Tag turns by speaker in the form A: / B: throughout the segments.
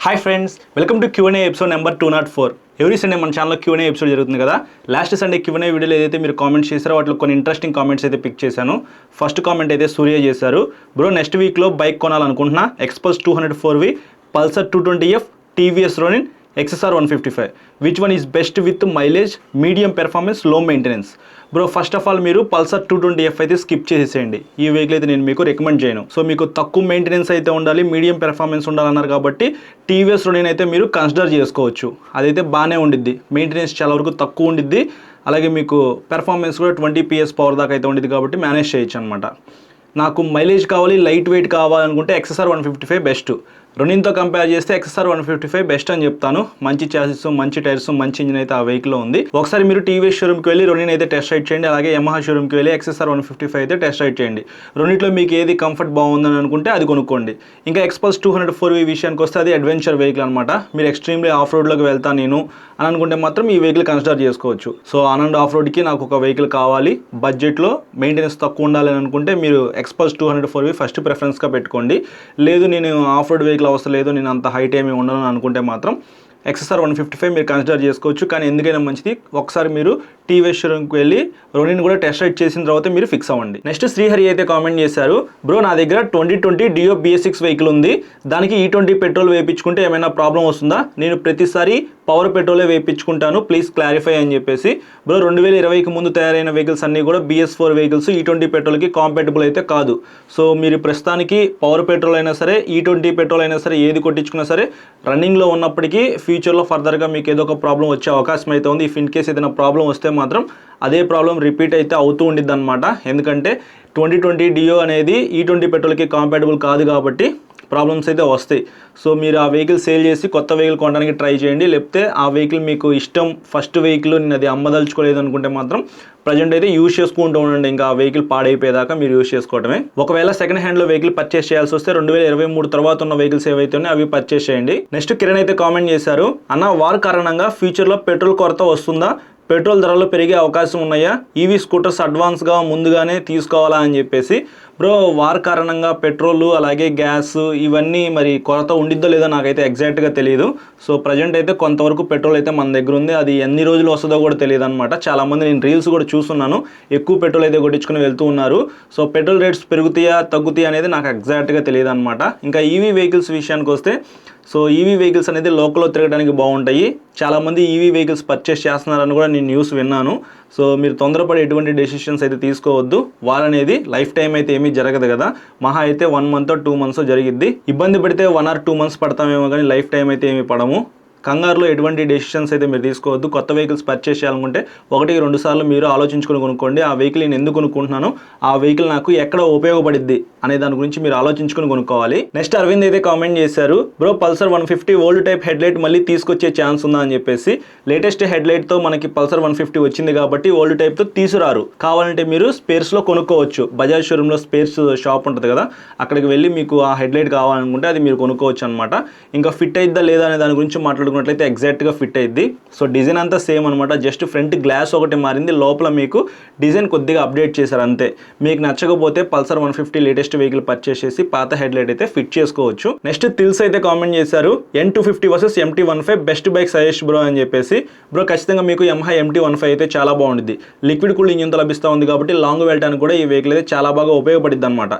A: Hi friends, welcome to Q&A episode number 204. Every Sunday మన ఛానల్లో Q&A episode జరుగుతుంది కదా. లాస్ట్ సండే Q&A వీడియోలో ఏదైతే మీరు కామెంట్స్ చేశారో వాటిలో కొన్ని ఇంట్రెస్టింగ్ కామెంట్స్ అయితే పిక్ చేశాను. ఫస్ట్ కామెంట్ అయితే సూర్య చేశారు. బ్రో, నెక్స్ట్ వీక్లో బైక్ కొనాలనుకుంటున్నా. Xpulse 204V, Pulsar 220F, TVS Ronin, XSR 155. Which one is best with mileage, medium performance, low maintenance? Bro, first of all మీరు పల్సర్ 220F అయితే skip చేసేసేయండి. ఈ వెహికల్ అయితే నేను మీకు రికమెండ్ చేయను. సో మీకు తక్కువ మెయింటెనెన్స్ అయితే ఉండాలి, మీడియం పెర్ఫార్మెన్స్ ఉండాలన్నారు కాబట్టి టీవీఎస్ రోనిన్ అయితే మీరు కన్సిడర్ చేసుకోవచ్చు. అదైతే బాగానే ఉండిద్ది, మెయింటెనెన్స్ చాలా వరకు తక్కువ ఉండిద్ది, అలాగే మీకు పెర్ఫార్మెన్స్ కూడా 20 PS పవర్ దాకా అయితే ఉండిద్ది కాబట్టి మేనేజ్ చేయొచ్చు అనమాట. నాకు మైలేజ్ కావాలి, లైట్ వెయిట్ కావాలనుకుంటే XSR 155 బెస్ట్. రోనిన్తో కంపేర్ చేస్తే XSR 155 బెస్ట్ అని చెప్తాను. మంచి చాసిస్, మంచి టైర్స్, మంచి ఇంజిన్ అయితే ఆ వెహికల్లో ఉంది. ఒకసారి మీరు టీవీఎస్ షోరూమ్కి వెళ్ళి రోనిన్ అయితే టెస్ట్ రైడ్ చేయండి, అలాగే యమహా షోరూమ్కి వెళ్ళి XSR 155 అయితే టెస్ట్ రైడ్ చేయండి. రెండిట్లో మీకు ఏది కంఫర్ట్ బాగుందని అనుకుంటే అది కొనుక్కోండి. ఇంకా ఎక్స్పల్స్ 204V విషయానికి వస్తే అది అడ్వెంచర్ వెహికల్ అనమాట. మీరు ఎక్స్ట్రీమ్లీ ఆఫ్ రోడ్లోకి వెళ్తా నేను అని అనుకుంటే మాత్రం ఈ వెహికల్ కన్సిడర్ చేసుకోవచ్చు. సో ఆనంద్ ఆఫ్ రోడ్కి నాకు ఒక వెహికల్ కావాలి, బడ్జెట్లో మెయింటెనెన్స్ తక్కువ ఉండాలి అని అనుకుంటే మీరు ఎక్స్పల్స్ 204V ఫస్ట్ ప్రిఫరెన్స్గా పెట్టుకోండి. లేదు నేను ఆఫ్ రోడ్ వెహికల్ అవసరం లేదు, నేను అంత హైట్ ఏమి ఉండను అనుకుంటే మాత్రం XSR 155 మీరు కన్సిడర్ చేసుకోవచ్చు. కానీ ఎందుకైనా మంచిది ఒకసారి మీరు టీవీఎస్ షోరూమ్కి వెళ్ళి రోనిన్ కూడా టెస్ట్ రైడ్ చేసిన తర్వాత మీరు ఫిక్స్ అవ్వండి. నెక్స్ట్ శ్రీహరి అయితే కామెంట్ చేశారు. బ్రో, నా దగ్గర 2020 డియో BS6 వెహికల్ ఉంది, దానికి E20 పెట్రోల్ వేయించుకుంటే ఏమైనా ప్రాబ్లం వస్తుందా? నేను ప్రతిసారి పవర్ పెట్రోలే వేయించుకుంటాను, ప్లీజ్ క్లారిఫై అని చెప్పేసి. బ్రో, 2020కి ముందు తయారైన వెహికల్స్ అన్నీ కూడా BS4 వెహికల్స్ E20 పెట్రోల్కి కాంపాటబుల్ అయితే కాదు. సో మీరు ప్రస్తుతానికి పవర్ పెట్రోల్ అయినా సరే, E20 పెట్రోల్ అయినా సరే, ఏది కొట్టించుకున్నా సరే రన్నింగ్లో ఉన్నప్పటికీ ఫ్యూచర్లో ఫర్దర్గా మీకు ఏదో ఒక ప్రాబ్లం వచ్చే అవకాశం అయితే ఉంది. ఇఫ్ ఇన్ కేస్ ఏదైనా ప్రాబ్లం వస్తే మాత్రం అదే ప్రాబ్లం రిపీట్ అయితే అవుతూ ఉండిద్ది అనమాట. ఎందుకంటే 2020 డియో అనేది E20 పెట్రోల్కి కాంపాటబుల్ కాదు కాబట్టి ప్రాబ్లమ్స్ అయితే వస్తాయి. సో మీరు ఆ వెహికల్ సేల్ చేసి కొత్త వెహికల్ కొనడానికి ట్రై చేయండి. లేకపోతే ఆ వెహికల్ మీకు ఇష్టం, ఫస్ట్ వెహికల్ నేను అది అమ్మదలుచుకోలేదు అనుకుంటే మాత్రం ప్రజెంట్ అయితే యూజ్ చేసుకుంటూ ఉండండి. ఇంకా ఆ వెహికల్ పాడైపోయేదాకా మీరు యూజ్ చేసుకోవడమే. ఒకవేళ సెకండ్ హ్యాండ్లో వెహికల్ పర్చేస్ చేయాల్సి వస్తే 2023 తర్వాత ఉన్న వెహికల్స్ ఏవైతే ఉన్నాయో అవి పర్చేస్ చేయండి. నెక్స్ట్ కిరణ్ అయితే కామెంట్ చేశారు. అన్న, వార్ కారణంగా ఫ్యూచర్లో పెట్రోల్ కొరత వస్తుందా? పెట్రోల్ ధరలు పెరిగే అవకాశం ఉన్నాయా? ఈవీ స్కూటర్స్ అడ్వాన్స్గా ముందుగానే తీసుకోవాలా అని చెప్పేసి. బ్రో, వార్ కారణంగా పెట్రోల్ అలాగే గ్యాస్ ఇవన్నీ మరి కొరత ఉండిద్దో లేదో నాకైతే ఎగ్జాక్ట్గా తెలియదు. సో ప్రజెంట్ అయితే కొంతవరకు పెట్రోల్ అయితే మన దగ్గర ఉంది, అది ఎన్ని రోజులు వస్తుందో కూడా తెలియదు అనమాట. చాలామంది నేను రీల్స్ కూడా చూస్తున్నాను, ఎక్కువ పెట్రోల్ అయితే కొట్టించుకుని వెళ్తూ ఉన్నారు. సో పెట్రోల్ రేట్స్ పెరుగుతాయా తగ్గుతాయా అనేది నాకు ఎగ్జాక్ట్గా తెలియదు అనమాట. ఇంకా ఈవీ వెహికల్స్ విషయానికి వస్తే, సో ఈవీ వెహికల్స్ అనేది లోకల్లో తిరగడానికి బాగుంటాయి. చాలామంది ఈవీ వెహికల్స్ పర్చేస్ చేస్తున్నారని కూడా నేను న్యూస్ విన్నాను. సో మీరు తొందరపడి ఎటువంటి డెసిషన్స్ అయితే తీసుకోవద్దు. వార్ అనేది లైఫ్ టైం అయితే ఏమీ జరగదు కదా, మహా అయితే 1 month 2 months జరిగిద్ది. ఇబ్బంది పడితే 1 or 2 months పడతామేమో కానీ లైఫ్ టైం అయితే ఏమీ పడము. కంగారులో ఎటువంటి డెసిషన్స్ అయితే మీరు తీసుకోవద్దు. కొత్త వెహికల్స్ పర్చేస్ చేయాలనుకుంటే 1-2 సార్లు మీరు ఆలోచించుకొని కొనుక్కోండి. ఆ వెహికల్ నేను ఎందుకు కొనుక్కుంటున్నాను, ఆ వెహికల్ నాకు ఎక్కడ ఉపయోగపడిద్ది అనే దాని గురించి మీరు ఆలోచించుకొని కొనుక్కోవాలి. నెక్స్ట్ అరవింద్ అయితే కామెంట్ చేశారు. Bro, Pulsar 150 old type headlight మళ్ళీ తీసుకొచ్చే ఛాన్స్ ఉందా అని చెప్పేసి. లేటెస్ట్ హెడ్లైట్తో మనకి పల్సర్ 150 వచ్చింది కాబట్టి ఓల్డ్ టైప్తో తీసుకురారు. కావాలంటే మీరు స్పేర్స్లో కొనుక్కోవచ్చు. బజాజ్ షోరూంలో స్పేర్స్ షాప్ ఉంటుంది కదా, అక్కడికి వెళ్ళి మీకు ఆ హెడ్లైట్ కావాలనుకుంటే అది మీరు కొనుక్కోవచ్చు అనమాట. ఇంకా ఫిట్ అయిద్దా లేదా అనే దాని గురించి మాట్లాడుకున్నట్లయితే ఎగ్జాక్ట్గా ఫిట్ అయ్యిద్ది. సో డిజైన్ అంతా సేమ్ అనమాట, జస్ట్ ఫ్రంట్ గ్లాస్ ఒకటి మారింది, లోపల మీకు డిజైన్ కొద్దిగా అప్డేట్ చేశారు అంతే. మీకు నచ్చకపోతే పల్సర్ 150 లేటెస్ట్ వెహికల్ పర్చేస్ చేసి పాత హెడ్లైట్ అయితే ఫిట్ చేసుకోవచ్చు. నెక్స్ట్ తిల్స్ అయితే కామెంట్ చేశారు. N250 versus MT-15 best bike suggest bro అని చెప్పేసి. బ్రో, ఖచ్చితంగా మీకు యమహా MT-15 అయితే చాలా బాగుంటుంది. లిక్విడ్ కూల్డ్ ఇంజిన్తో లభిస్తూ ఉంది కాబట్టి లాంగ్ వెళ్ళడానికి కూడా ఈ వెహికల్ అయితే చాలా బాగా ఉపయోగపడుద్ది అనమాట.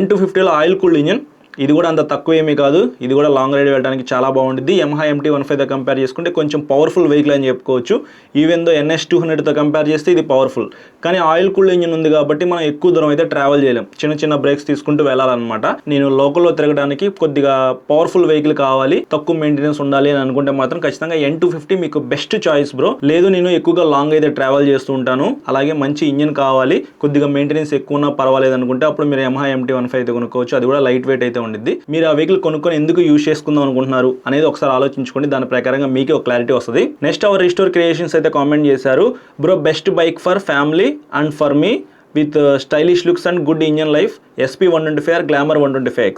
A: N250లో ఆయిల్ కూల్డ్ ఇంజిన్, ఇది కూడా అంత తక్కువ ఏమీ కాదు, ఇది కూడా లాంగ్ రైడ్ వెళ్ళడానికి చాలా బాగుంటుంది. యమహా MT-15తో కంపేర్ చేసుకుంటే కొంచెం పవర్ఫుల్ వెహికల్ అని చెప్పుకోవచ్చు. ఈవెన్ దో NS200తో కంపేర్ చేస్తే ఇది పవర్ఫుల్, కానీ ఆయిల్ కూల్డ్ ఇంజిన్ ఉంది కాబట్టి మనం ఎక్కువ దూరం అయితే ట్రావెల్ చేయలేం, చిన్న చిన్న బ్రేక్స్ తీసుకుంటూ వెళ్ళాలన్నమాట. నేను లోకల్లో తిరగడానికి కొద్దిగా పవర్ఫుల్ వెహికల్ కావాలి, తక్కువ మెయింటెనెన్స్ ఉండాలి అని అనుకుంటే మాత్రం ఖచ్చితంగా N250 మీకు బెస్ట్ చాయిస్ బ్రో. లేదు నేను ఎక్కువగా లాంగ్ అయితే ట్రావెల్ చేస్తూ ఉంటాను, అలాగే మంచి ఇంజిన్ కావాలి, కొద్దిగా మెయింటెనెన్స్ ఎక్కువ ఉన్నా పర్వాలేదు అనుకుంటే అప్పుడు మీరు యమహా MT-15 అయితే కొనుక్కోవచ్చు. అది కూడా లైట్ వెయిట్ అయితే ఉండిద్ది. మీరు ఆ వెహికల్ కొనుక్కొని ఎందుకు యూజ్ చేసుకుందాం అనుకుంటున్నారు అనేది ఒకసారి ఆలోచించుకోండి, దాని ప్రకారంగా మీకే ఒక క్లారిటీ వస్తుంది. నెక్స్ట్ అవర్ రిస్టోర్ క్రియేషన్స్ అయితే కామెంట్ చేశారు. Bro, best bike for family and for me with stylish looks and good engine life, SP 125R, glamour 125X.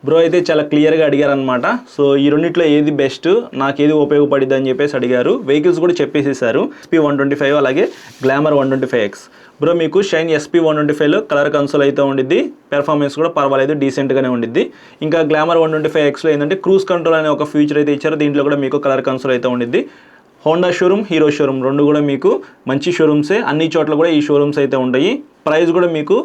A: Bro అయితే చాలా క్లియర్గా అడిగారనమాట. సో ఈ రెండిట్లో ఏది బెస్ట్, నాకు ఏది ఉపయోగపడిద్ది అని చెప్పేసి అడిగారు. వెహికల్స్ కూడా చెప్పేసేసారు, SP 125 అలాగే గ్లామర్ 125X. బ్రో మీకు షైన్ SP125లో కలర్ కన్సోల్ అయితే ఉండిద్ది, పెర్ఫార్మెన్స్ కూడా పర్వాలేదు, డీసెంట్గానే ఉండిద్ది. ఇంకా గ్లామర్ 125Xలో ఏంటంటే క్రూజ్ కంట్రోల్ అనే ఒక ఫీచర్ అయితే ఇచ్చారు, దీంట్లో కూడా మీకు కలర్ కన్సోల్ అయితే ఉండిద్ది. హోండా షోరూమ్, హీరో షోరూమ్ రెండు కూడా మీకు మంచి షోరూమ్సే, అన్ని చోట్ల కూడా ఈ షోరూమ్స్ అయితే ఉంటాయి. ప్రైస్ కూడా మీకు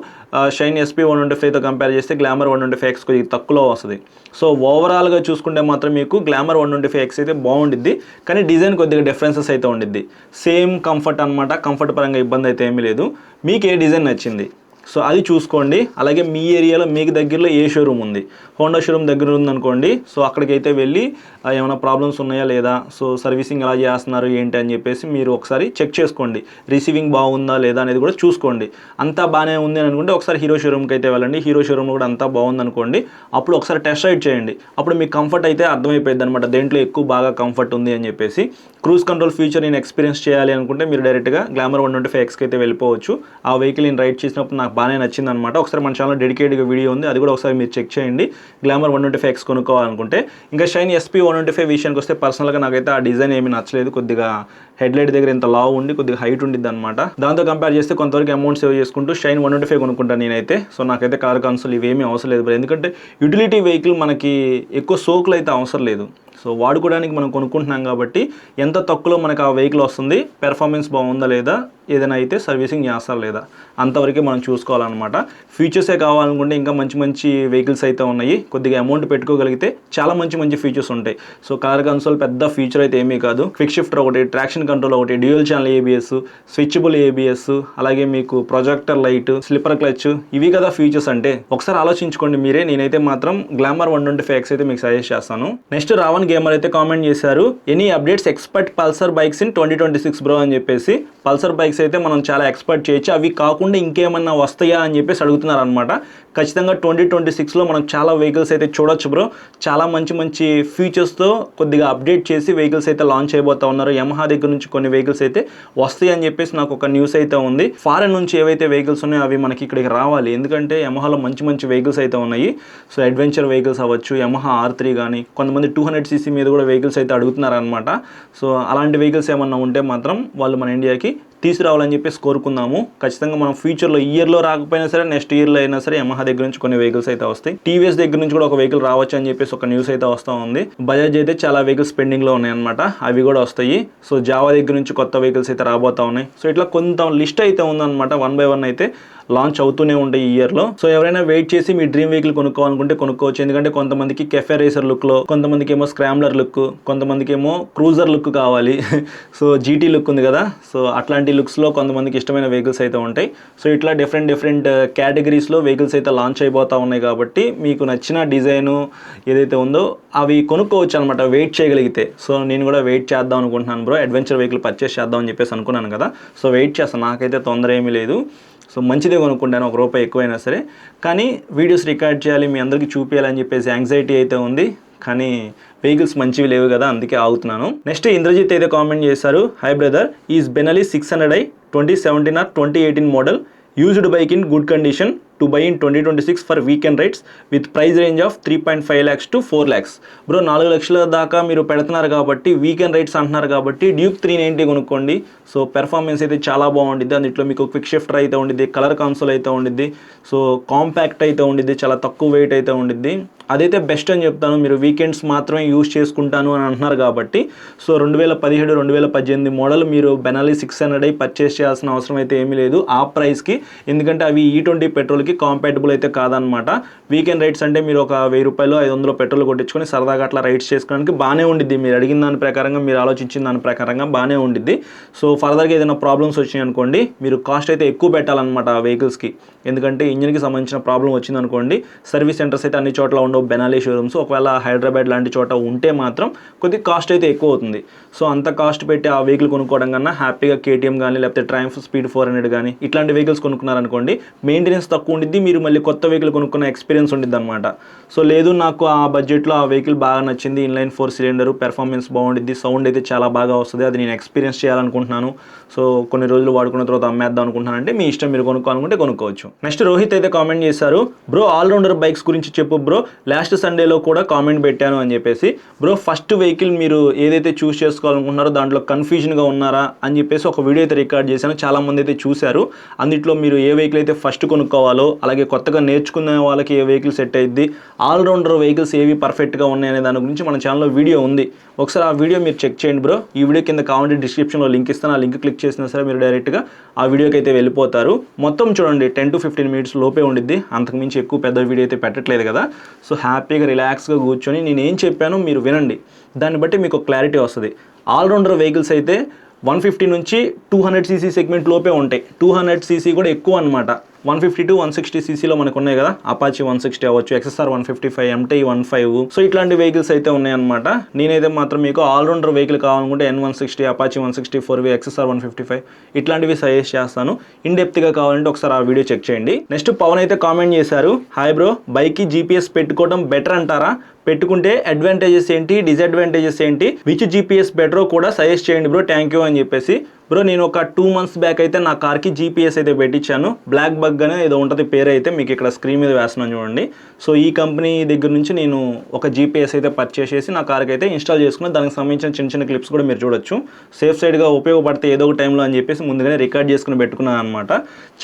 A: షైన్ SP125తో కంపేర్ చేస్తే గ్లామర్ 125X కొద్దిగా తక్కువలో వస్తుంది. సో ఓవరాల్గా చూసుకుంటే మాత్రం మీకు గ్లామర్ 125X అయితే బాగుండిద్ది, కానీ డిజైన్ కొద్దిగా డిఫరెన్సెస్ అయితే ఉండిద్ది. సేమ్ కంఫర్ట్ అనమాట, కంఫర్ట్ పరంగా ఇబ్బంది అయితే ఏమీ లేదు. మీకు ఏ డిజైన్ నచ్చింది సో అది చూసుకోండి. అలాగే మీ ఏరియాలో మీకు దగ్గరలో ఏ షోరూమ్ ఉంది, హోండా షోరూమ్ దగ్గర ఉందనుకోండి, సో అక్కడికైతే వెళ్ళి ఏమైనా ప్రాబ్లమ్స్ ఉన్నాయా లేదా, సో సర్వీసింగ్ ఎలా చేస్తున్నారు ఏంటి అని చెప్పేసి మీరు ఒకసారి చెక్ చేసుకోండి. రిసీవింగ్ బాగుందా లేదా అనేది కూడా చూసుకోండి. అంతా బాగానే ఉంది అని అనుకుంటే ఒకసారి హీరో షోరూమ్కి అయితే వెళ్ళండి. హీరో షోరూమ్లో కూడా అంతా బాగుంది అనుకోండి, అప్పుడు ఒకసారి టెస్ట్ రైడ్ చేయండి. అప్పుడు మీకు కంఫర్ట్ అయితే అర్థమైపోయింది అనమాట, దేంట్లో ఎక్కువ బాగా కంఫర్ట్ ఉంది అని చెప్పేసి. క్రూజ్ కంట్రోల్ ఫీచర్ నేను ఎక్స్పీరియన్స్ చేయాలి అనుకుంటే మీరు డైరెక్ట్గా గ్లామర్ 125Xకి అయితే వెళ్ళిపోవచ్చు. ఆ వెహికల్ నేను రైడ్ చేసినప్పుడు నాకు బాగానే నచ్చింది అనమాట. ఒకసారి మన ఛానల్లో డెడికేటెడ్గా వీడియో ఉంది, అది కూడా ఒకసారి మీరు చెక్ చేయండి గ్లామర్ 125X కొనుక్కోవాలనుకుంటే. ఇంకా షైన్ SP125 విషయానికి వస్తే పర్సనల్గా నాకైతే ఆ డిజైన్ ఏమీ నచ్చలేదు. కొద్దిగా హెడ్లైట్ దగ్గర ఇంత లావు ఉండి కొద్దిగా హైట్ ఉండిద్ది అనమాట. దాంతో కంపేర్ చేస్తే కొంతవరకు అమౌంట్ సేవ్ చేసుకుంటూ షైన్ 125 కొనుక్కుంటాను నేనైతే. సో నాకైతే కలర్ కన్సోల్ ఇవేమీ అవసరం లేదు, ఎందుకంటే యూటిలిటీ వెహికల్ మనకి ఎక్కువ సోకులు అయితే అవసరం లేదు. సో వాడుకోవడానికి మనం కొనుక్కుంటున్నాం కాబట్టి ఎంత తక్కువలో మనకు ఆ వెహికల్ వస్తుంది, పెర్ఫార్మెన్స్ బాగుందా లేదా, ఏదైనా అయితే సర్వీసింగ్ చేస్తారా లేదా, అంతవరకే మనం చూసుకోవాలన్నమాట. ఫీచర్సే కావాలనుకుంటే ఇంకా మంచి మంచి వెహికల్స్ అయితే ఉన్నాయి. కొద్దిగా అమౌంట్ పెట్టుకోగలిగితే చాలా మంచి మంచి ఫీచర్స్ ఉంటాయి. సో కలర్ కన్సోల్ పెద్ద ఫీచర్ అయితే ఏమీ కాదు. క్విక్ షిఫ్టర్ ఒకటి, ట్రాక్షన్ కంట్రోల్ ఒకటి, dual channel ABS, switchable ABS, అలాగే మీకు ప్రొజెక్టర్ లైట్, స్లిప్పర్ క్లచ్, ఇవి కదా ఫీచర్స్ అంటే. ఒకసారి ఆలోచించుకోండి మీరే. నేనైతే మాత్రం గ్లామర్ 125X అయితే మీకు సజెస్ట్ చేస్తాను. నెక్స్ట్ రావణ్ గేమర్ అయితే కామెంట్ చేశారు, any updates expect Pulsar bikes in 2026 bro అని చెప్పేసి. పల్సర్ బైక్స్ అయితే మనం చాలా ఎక్స్పెక్ట్ చేయొచ్చు, అవి కాకుండా ఇంకేమన్నా వస్తాయా అని చెప్పేసి అడుగుతున్నారు అనమాట. ఖచ్చితంగా 2026లో మనం చాలా వెహికల్స్ అయితే చూడొచ్చు బ్రో. చాలా మంచి మంచి ఫీచర్స్తో కొద్దిగా అప్డేట్ చేసి వెహికల్స్ అయితే లాంచ్ అయిపోతూ ఉన్నారు. యమహా దగ్గర నుంచి కొన్ని వెహికల్స్ అయితే వస్తాయి అని చెప్పేసి నాకు ఒక న్యూస్ అయితే ఉంది. ఫారెన్ నుంచి ఏవైతే వెహికల్స్ ఉన్నాయో అవి మనకి ఇక్కడికి రావాలి, ఎందుకంటే యమహాలో మంచి మంచి వెహికల్స్ అయితే ఉన్నాయి. సో అడ్వెంచర్ వెహికల్స్ అవ్వచ్చు, యమహా R3 కానీ, కొంతమంది 200cc మీద కూడా వెహికల్స్ అయితే అడుగుతున్నారు అనమాట. సో అలాంటి వెహికల్స్ ఏమన్నా ఉంటే మాత్రం వాళ్ళు మన ఇండియాకి తీసుకురావాలని చెప్పేసి కోరుకుందాము. ఖచ్చితంగా మనం ఫ్యూచర్లో ఇయర్లో రాకపోయినా సరే నెక్స్ట్ ఇయర్లో అయినా సరే యమహా దగ్గర నుంచి కొన్ని వెహికల్స్ అయితే వస్తాయి. TVS దగ్గర నుంచి కూడా ఒక వెహికల్ రావచ్చు అని చెప్పేసి ఒక న్యూస్ అయితే వస్తూ ఉంది. బజాజ్ అయితే చాలా వెహికల్స్ పెండింగ్లో ఉన్నాయి అనమాట, అవి కూడా వస్తాయి. సో జావా దగ్గర నుంచి కొత్త వెహికల్స్ అయితే రాబోతా ఉన్నాయి. సో ఇట్లా కొంత లిస్ట్ అయితే ఉందన్నమాట, 1 by 1 అయితే లాంచ్ అవుతూనే ఉంటాయి ఈ ఇయర్లో. సో ఎవరైనా వెయిట్ చేసి మీ డ్రీమ్ వెహికల్ కొనుక్కోవాలనుకుంటే కొనుక్కోవచ్చు. ఎందుకంటే కొంతమందికి కెఫే రేసర్ లుక్లో, కొంతమందికి ఏమో స్క్రామ్లర్ లుక్, కొంతమందికి ఏమో క్రూజర్ లుక్ కావాలి. సో GT లుక్ ఉంది కదా, సో అట్లాంటి లుక్స్లో కొంతమందికి ఇష్టమైన వెహికల్స్ అయితే ఉంటాయి. సో ఇట్లా డిఫరెంట్ కేటగిరీస్లో వెహికల్స్ అయితే లాంచ్ అయిపోతూ ఉన్నాయి. కాబట్టి మీకు నచ్చిన డిజైను ఏదైతే ఉందో అవి కొనుక్కోవచ్చు అనమాట, వెయిట్ చేయగలిగితే. సో నేను కూడా వెయిట్ చేద్దాం అనుకుంటున్నాను బ్రో, అడ్వెంచర్ వెహికల్ పర్చేస్ చేద్దాం అని చెప్పేసి అనుకున్నాను కదా. సో వెయిట్ చేస్తాను, నాకైతే తొందర ఏమీ లేదు. సో మంచిదే కొనుక్కుంటాను, ₹1 ఎక్కువైనా సరే. కానీ వీడియోస్ రికార్డ్ చేయాలి, మీ అందరికీ చూపించాలని చెప్పేసి యాంగ్జైటీ అయితే ఉంది, కానీ వెహికల్స్ మంచివి లేవు కదా, అందుకే ఆగుతున్నాను. నెక్స్ట్ ఇంద్రజిత్ అయితే కామెంట్ చేశారు, hi brother, is Benelli 600i 2017 or 2018 model, used bike in good condition to buy in 2026 for weekend rides with price range of 3.5 lakhs to 4 lakhs. Bro 4 లక్షల దాకా మీరు పెడుతున్నారు కాబట్టి, వీకెండ్ రైడ్స్ అంటున్నారు కాబట్టి డ్యూక్ 390 కొనుక్కోండి. సో పెర్ఫార్మెన్స్ అయితే చాలా బాగుండిద్ది. అందులో మీకు క్విక్ షిఫ్టర్ అయితే ఉండిద్ది, కలర్ కన్సోల్ అయితే ఉండిద్ది, సో కాంపాక్ట్ అయితే ఉండిద్ది, చాలా తక్కువ వెయిట్ అయితే ఉండిద్ది. అదైతే బెస్ట్ అని చెప్తాను. మీరు వీకెండ్స్ మాత్రమే యూజ్ చేసుకుంటాను అని అంటున్నారు కాబట్టి, సో 2017 2018 మోడల్ మీరు బెనాలీ 600i పర్చేస్ చేయాల్సిన అవసరం అయితే ఏమీ లేదు ఆ ప్రైస్కి. ఎందుకంటే అవి E20 పెట్రోల్కి కాంపాటబుల్ అయితే కాదనమాట. వీకెండ్ రైడ్స్ అంటే మీరు ఒక ₹1000 500 పెట్రోల్ కొట్టించుకొని సరదాగా అట్లా రైడ్స్ చేసుకోవడానికి బాగానే ఉండిద్ది. మీరు అడిగిన దాని ప్రకారంగా, మీరు ఆలోచించిన దాని ప్రకారంగా బాగానే ఉండిద్ది. సో ఫర్దర్గా ఏదైనా ప్రాబ్లమ్స్ వచ్చినాయి అనుకోండి, మీరు కాస్ట్ అయితే ఎక్కువ పెట్టాలన్నమాట ఆ వెహికల్స్కి. ఎందుకంటే ఇంజిన్కి సంబంధించిన ప్రాబ్లం వచ్చింది అనుకోండి, సర్వీస్ సెంటర్స్ అయితే అన్ని చోట్ల ఉండవు బెనాలీ షోరూమ్స్. ఒకవేళ హైదరాబాద్ లాంటి చోట ఉంటే మాత్రం కొద్దిగా కాస్ట్ అయితే ఎక్కువ అవుతుంది. సో అంత కాస్ట్ పెట్టి ఆ వెహికల్ కొనుక్కోవడం కన్నా హ్యాపీగా KTM కానీ, లేకపోతే ట్రయంఫ్ స్పీడ్ 400 కానీ ఇట్లాంటి వెహికల్స్ కొనుక్కున్నారనుకోండి, మెయింటెనెన్స్ తక్కువ ఉండిద్ది, మీరు మళ్ళీ కొత్త వెహికల్ కొనుక్కున్న ఎక్స్పీరియన్స్ ఉండిద్ది అనమాట. సో లేదు నాకు ఆ బడ్జెట్లో ఆ వెహికల్ బాగా నచ్చింది, ఇన్లైన్ 4 సిలిండర్ పెర్ఫార్మెన్స్ బాగుండిద్ది, సౌండ్ అయితే చాలా బాగా వస్తుంది, అది నేను ఎక్స్పీరియన్స్ చేయాలనుకుంటున్నాను, సో కొన్ని రోజులు వాడుకున్న తర్వాత అమ్మేద్దాం అనుకుంటున్నాను అంటే మీ ఇష్టం, మీరు కొనుక్కోవాలనుకుంటే కొనుక్కోవచ్చు. నెక్స్ట్ రోహిత్ అయితే కామెంట్ చేశారు, బ్రో ఆల్రౌండర్ బైక్స్ గురించి చెప్పు బ్రో, లాస్ట్ సండేలో కూడా కామెంట్ పెట్టాను అని చెప్పేసి. బ్రో ఫస్ట్ వెహికల్ మీరు ఏదైతే చూస్ చేసుకోవాలనుకుంటున్నారో దాంట్లో కన్ఫ్యూజన్గా ఉన్నారా అని చెప్పేసి ఒక వీడియో అయితే రికార్డ్ చేశాను, చాలా మంది అయితే చూశారు. అందులో మీరు ఏ వెహికల్ అయితే ఫస్ట్ కొనుక్కోవాలో, అలాగే కొత్తగా నేర్చుకునే వాళ్ళకి ఏ వెహికల్ సెట్ అయ్యిద్ది, ఆల్రౌండర్ వెహికల్స్ ఏవి పర్ఫెక్ట్గా ఉన్నాయనే దాని గురించి మన ఛానల్లో వీడియో ఉంది, ఒకసారి ఆ వీడియో మీరు చెక్ చేయండి బ్రో. ఈ వీడియో కింద కామెంట్ డిస్క్రిప్షన్లో లింక్ ఇస్తాను, ఆ లింక్ క్లిక్ చేసినా సరే మీరు డైరెక్ట్గా ఆ వీడియోకి అయితే వెళ్ళిపోతారు. మొత్తం చూడండి 10 to 15 మినిట్స్ లోపే ఉండిద్ది, అంతకుమించి ఎక్కువ పెద్ద వీడియో అయితే పెట్టట్లేదు కదా. సో హ్యాపీగా రిలాక్స్గా కూర్చొని నేను ఏం చెప్పానో మీరు వినండి, దాన్ని బట్టి మీకు క్లారిటీ వస్తుంది. ఆల్రౌండర్ వెహికల్స్ అయితే 150 నుంచి 200 cc సెగ్మెంట్ లోపే ఉంటాయి, 200 cc కూడా ఎక్కువ అనమాట. 150 to 160 cc మనకు ఉన్నాయి కదా, అపాచీ 160 అవ్వచ్చు, XSR 155, MT 15, సో ఇట్లాంటి వెహికల్స్ అయితే ఉన్నాయన్నమాట. నేనైతే మాత్రం మీకు ఆల్రౌండర్ వెహికల్ కావాలనుకుంటే N160, అపాచీ 164, XSR 155 ఇట్లాంటివి సజెస్ట్ చేస్తాను. ఇన్ డెప్త్గా కావాలంటే ఒకసారి ఆ వీడియో చెక్ చేయండి. నెక్స్ట్ పవన్ అయితే కామెంట్ చేశారు, హాయ్ బ్రో బైక్కి GPS పెట్టుకోవడం బెటర్ అంటారా, పెట్టుకుంటే అడ్వాంటేజెస్ ఏంటి, డిసడ్వాంటేజెస్ ఏంటి, విచ్ GPS బెటరో కూడా సజెస్ట్ చేయండి బ్రో, థ్యాంక్ యూ అని చెప్పేసి. బ్రో నేను ఒక 2 months బ్యాక్ అయితే నా కార్కి GPS అయితే పెట్టించాను, బ్లాక్ బగ్ అనే ఏదో ఉంటుంది పేరు, అయితే మీకు ఇక్కడ స్క్రీన్ మీద వేస్తున్నాను చూడండి. సో ఈ కంపెనీ దగ్గర నుంచి నేను ఒక GPS అయితే పర్చేస్ చేసి నా కార్కి అయితే ఇన్స్టాల్ చేసుకున్నాను, దానికి సంబంధించిన చిన్న చిన్న క్లిప్స్ కూడా మీరు చూడొచ్చు. సేఫ్ సైడ్గా ఉపయోగపడితే ఏదో ఒక టైంలో అని చెప్పేసి ముందుగానే రికార్డ్ చేసుకుని పెట్టుకున్నాను అనమాట.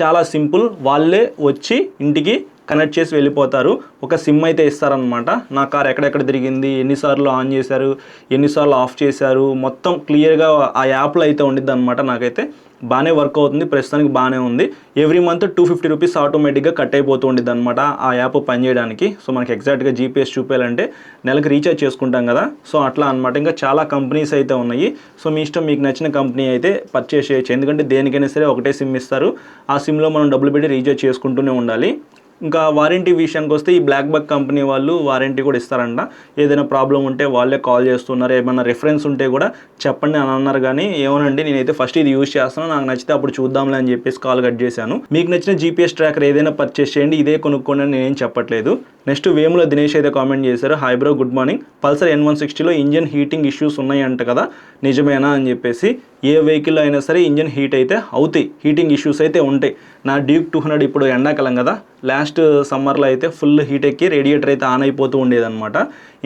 A: చాలా సింపుల్, వాళ్ళే వచ్చి ఇంటికి కనెక్ట్ చేసి వెళ్ళిపోతారు, ఒక సిమ్ అయితే ఇస్తారనమాట. నా కార్ ఎక్కడెక్కడ తిరిగింది, ఎన్నిసార్లు ఆన్ చేశారు, ఎన్నిసార్లు ఆఫ్ చేశారు, మొత్తం క్లియర్గా ఆ యాప్లో అయితే ఉండిద్ది అనమాట. నాకైతే బాగానే వర్క్ అవుతుంది, ప్రస్తుతానికి బాగానే ఉంది. ఎవ్రీ మంత్ 250 రూపీస్ ఆటోమేటిక్గా కట్ అయిపోతూ ఉండిద్ది అనమాట ఆ యాప్ పనిచేయడానికి. సో మనకి ఎగ్జాక్ట్గా GPS చూపించాలంటే నెలకు రీఛార్జ్ చేసుకుంటాం కదా, సో అట్లా అనమాట. ఇంకా చాలా కంపెనీస్ అయితే ఉన్నాయి, సో మీ ఇష్టం, మీకు నచ్చిన కంపెనీ అయితే పర్చేస్ చేయొచ్చు, ఎందుకంటే దేనికైనా సరే ఒకటే సిమ్ ఇస్తారు, ఆ సిమ్లో మనం డబ్బులు పెట్టి రీఛార్జ్ చేసుకుంటూనే ఉండాలి. ఇంకా వారంటీ విషయానికి వస్తే ఈ బ్లాక్ బగ్ కంపెనీ వాళ్ళు వారంటీ కూడా ఇస్తారంట, ఏదైనా ప్రాబ్లం ఉంటే వాళ్ళే కాల్ చేస్తున్నారు, ఏమైనా రిఫరెన్స్ ఉంటే కూడా చెప్పండి అని అన్నారు. కానీ ఏమోనండి, నేనైతే ఫస్ట్ ఇది యూజ్ చేస్తాను, నాకు నచ్చితే అప్పుడు చూద్దాంలే అని చెప్పేసి కాల్ కట్ చేశాను. మీకు నచ్చిన GPS ట్రాకర్ ఏదైనా పర్చేస్ చేయండి, ఇదే కొనుక్కోండి అని నేనేం చెప్పట్లేదు. నెక్స్ట్ వేముల దినేష్ అయితే కామెంట్ చేశారు, hi bro good morning, Pulsar N160లో ఇంజన్ హీటింగ్ ఇష్యూస్ ఉన్నాయంట కదా, నిజమేనా అని చెప్పేసి. ఏ వెహికల్ అయినా సరే ఇంజన్ హీట్ అయితే అవుతాయి, హీటింగ్ ఇష్యూస్ అయితే ఉంటాయి. నా డ్యూక్ 200 ఇప్పుడు ఎండాకాలం కదా, లాస్ట్ సమ్మర్లో అయితే ఫుల్ హీట్ ఎక్కి రేడియేటర్ అయితే ఆన్ అయిపోతూ ఉండేదన్నమాట.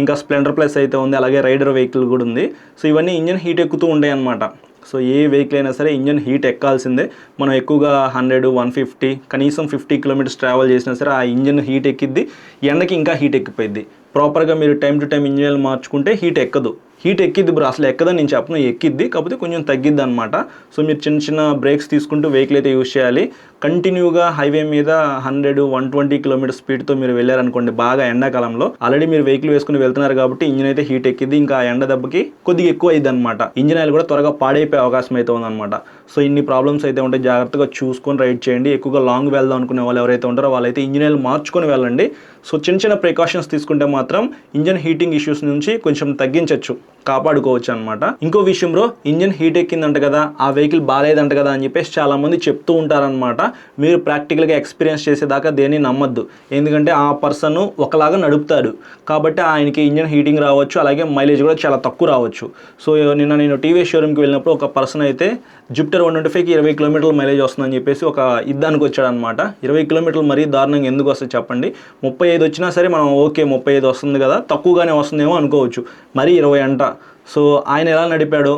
A: ఇంకా స్ప్లెండర్ ప్లస్ అయితే ఉంది, అలాగే రైడర్ వెహికల్ కూడా ఉంది. సో ఇవన్నీ ఇంజన్ హీట్ ఎక్కుతూ ఉంటాయి అన్నమాట. సో ఏ వెహికల్ అయినా సరే ఇంజన్ హీట్ ఎక్కాల్సిందే. మనం ఎక్కువగా 100, 150 కనీసం 50 కిలోమీటర్స్ ట్రావెల్ చేసినా సరే ఆ ఇంజన్ హీట్ ఎక్కిద్ది, ఎండకి ఇంకా హీట్ ఎక్కిపోయిద్ది. ప్రాపర్గా మీరు టైం టు టైం ఇంజన్ మార్చుకుంటే హీట్ ఎక్కదు. హీట్ ఎక్కిద్ది బ్రో, అసలు ఎక్కదని నేను చెప్పను, ఎక్కిద్ది, కాకపోతే కొంచెం తగ్గిద్ది అనమాట. సో మీరు చిన్న చిన్న బ్రేక్స్ తీసుకుంటూ వెహికల్ అయితే యూజ్ చేయాలి. కంటిన్యూగా హైవే మీద 100, 120 కిలోమీటర్ స్పీడ్తో మీరు వెళ్ళారనుకోండి బాగా ఎండాకాలంలో, ఆల్రెడీ మీరు వెహికల్ వేసుకుని వెళ్తున్నారు కాబట్టి ఇంజిన్ అయితే హీట్ ఎక్కిద్ది, ఇంకా ఎండ దెబ్బకి కొద్దిగా ఎక్కువ అయ్యిద్ది అనమాట. ఇంజిన్ ఆయిల్ కూడా త్వరగా పాడైపోయే అవకాశం అయితే ఉందన్నమాట. సో ఇన్ని ప్రాబ్లమ్స్ అయితే ఉంటే జాగ్రత్తగా చూసుకొని రైడ్ చేయండి. ఎక్కువగా లాంగ్ వెళ్దాం అనుకునే వాళ్ళు ఎవరైతే ఉంటారో వాళ్ళైతే ఇంజిన్ ఆయిల్ మార్చుకొని వెళ్ళండి. సో చిన్న చిన్న ప్రికాషన్స్ తీసుకుంటే మాత్రం ఇంజన్ హీటింగ్ ఇష్యూస్ నుంచి కొంచెం తగ్గించవచ్చు, కాపాడుకోవచ్చు అనమాట. ఇంకో విషయం బ్రో, ఇంజన్ హీట్ ఎక్కిందంట కదా, ఆ వెహికల్ బాగాలేదంట కదా అని చెప్పేసి చాలా మంది చెప్తూ ఉంటారనమాట. మీరు ప్రాక్టికల్గా ఎక్స్పీరియన్స్ చేసేదాకా దేన్ని నమ్మద్దు, ఎందుకంటే ఆ పర్సన్ ఒకలాగా నడుపుతాడు కాబట్టి ఆయనకి ఇంజన్ హీటింగ్ రావచ్చు, అలాగే మైలేజ్ కూడా చాలా తక్కువ రావచ్చు. సో నిన్న నేను టీవీఎస్ షోరూమ్కి వెళ్ళినప్పుడు ఒక పర్సన్ అయితే జూపిటర్ 125కి 20 కిలోమీటర్ల మైలేజ్ వస్తుందని చెప్పేసి ఒక ఇద్దానికి వచ్చాడనమాట. 20 కిలోమీటర్లు మరీ దారుణంగా ఎందుకు వస్తుంది చెప్పండి, 35 వచ్చినా సరే మనం ఓకే 35 వస్తుంది కదా, తక్కువగానే వస్తుందేమో అనుకోవచ్చు, మరీ 20 అంట. సో ఆయన ఎలా నడిపాడో,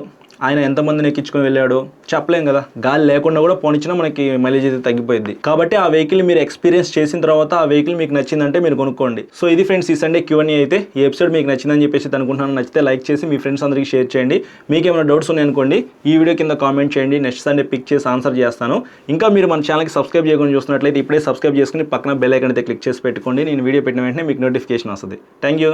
A: ఆయన ఎంతమందిని ఎక్కించుకొని వెళ్ళాడో చెప్పలేం కదా, గాలి లేకుండా కూడా పోనిచ్చినా మనకి మైలేజ్ అయితే తగ్గిపోయింది. కాబట్టి ఆ వెహికల్ మీరు ఎక్స్పీరియన్స్ చేసిన తర్వాత ఆ వెహికల్ మీకు నచ్చిందంటే మీరు కొనుక్కోండి. సో ఇది ఫ్రెండ్స్ ఈ సండే Q&A అయితే. ఈ ఎపిసోడ్ మీకు నచ్చిందని చెప్పేసి అనుకుంటున్నాను. నచ్చితే లైక్ చేసి మీ ఫ్రెండ్స్ అందరికీ షేర్ చేయండి. మీకు ఏమైనా డౌట్స్ ఉన్నాయనుకోండి ఈ వీడియో కింద కామెంట్ చేయండి, నెక్స్ట్ సండే పిక్ చేసి ఆన్సర్ చేస్తాను. ఇంకా మీరు మన ఛానల్కి సబ్స్క్రైబ్ చేయకుండా చూస్తున్నట్లయితే ఇప్పుడే సబ్స్క్రైబ్ చేసుకుని పక్కన బెల్ ఐకాన్ అయితే క్లిక్ చేసి పెట్టుకోండి. నేను వీడియో పెట్టిన వెంటనే మీకు నోటిఫికేషన్ వస్తుంది. Thank you.